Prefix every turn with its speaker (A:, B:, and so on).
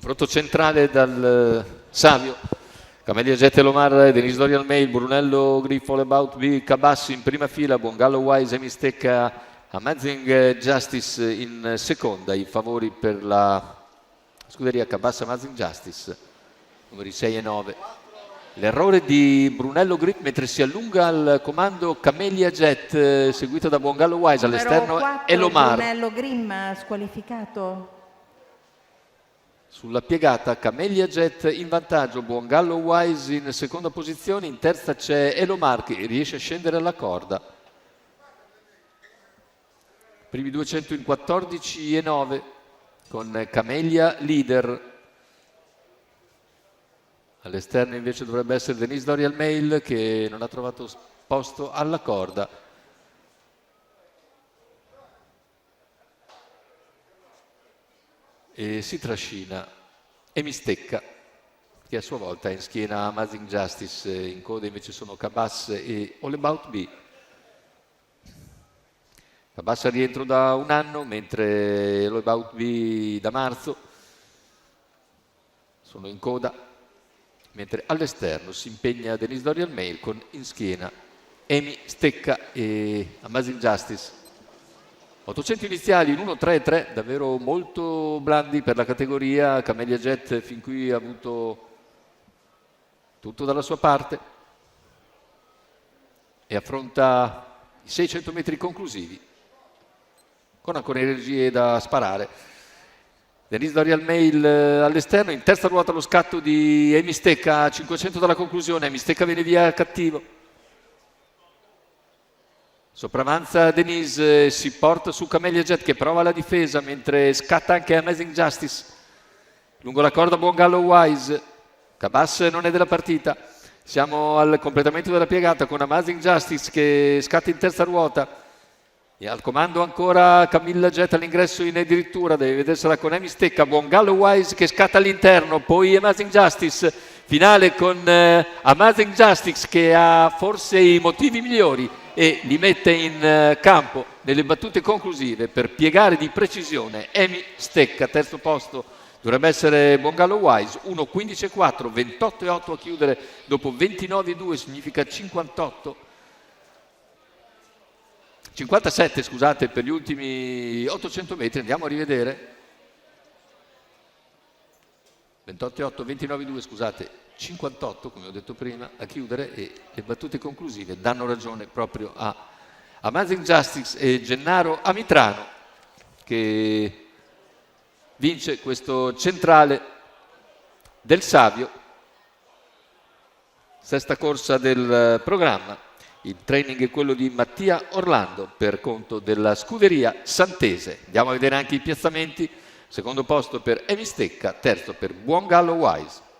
A: Confronto centrale dal Savio, Camelia Jet Elomar, Denise Dorian Mail, Brunello Griff, All About B, Cabassi in prima fila, Buongallo Wise e Mistecca, Amazing Justice in seconda, i favori per la scuderia Cabassi Amazing Justice, numeri 6 e 9. L'errore di Brunello Griff mentre si allunga al comando Camelia Jet, seguito da Buongallo Wise all'esterno Elomar.
B: Brunello Grimm squalificato.
A: Sulla piegata Camelia Jet in vantaggio, Buongallo Wise in seconda posizione, in terza c'è Elomar che riesce a scendere alla corda. Primi 200 in 14 e 9 con Camelia leader. All'esterno invece dovrebbe essere Denise Dorian Mail che non ha trovato posto alla corda. E si trascina e Mistecca che a sua volta è in schiena Amazing Justice, in coda invece sono Cabas e All About B. Cabas al rientro da un anno mentre All About B da marzo, sono in coda, mentre all'esterno si impegna Denise Dorian Mail con in schiena Amy Stecca e Amazing Justice. 800 iniziali in 1-3-3, davvero molto blandi per la categoria. Camelia Jet fin qui ha avuto tutto dalla sua parte e affronta i 600 metri conclusivi con ancora energie da sparare. Denise Dorian Mail all'esterno, in terza ruota lo scatto di Amy Stecca a 500 dalla conclusione. Amy Stecca viene via cattivo. Sopravanza Denise, si porta su Camelia Jet che prova la difesa mentre scatta anche Amazing Justice. Lungo la corda Buongallo Wise, Cabas non è della partita. Siamo al completamento della piegata con Amazing Justice che scatta in terza ruota. E al comando ancora Camelia Jet all'ingresso in addirittura, deve vedersela con Amy Stecca, Buongallo Wise che scatta all'interno, poi Amazing Justice, finale con Amazing Justice che ha forse i motivi migliori e li mette in campo nelle battute conclusive per piegare di precisione Amy Stecca. Terzo posto dovrebbe essere Buongallo Wise, 1.15.4, 28.8 a chiudere dopo 29.2, significa 57 scusate per gli ultimi 800 metri. Andiamo a rivedere 28.8, 29.2 scusate, 58 come ho detto prima a chiudere, e le battute conclusive danno ragione proprio a Amazing Justice e Gennaro Amitrano che vince questo centrale del Savio, sesta corsa del programma. Il training è quello di Mattia Orlando per conto della scuderia Santese. Andiamo a vedere anche i piazzamenti. Secondo posto per Amy Stecca, terzo per Buongallo Wise.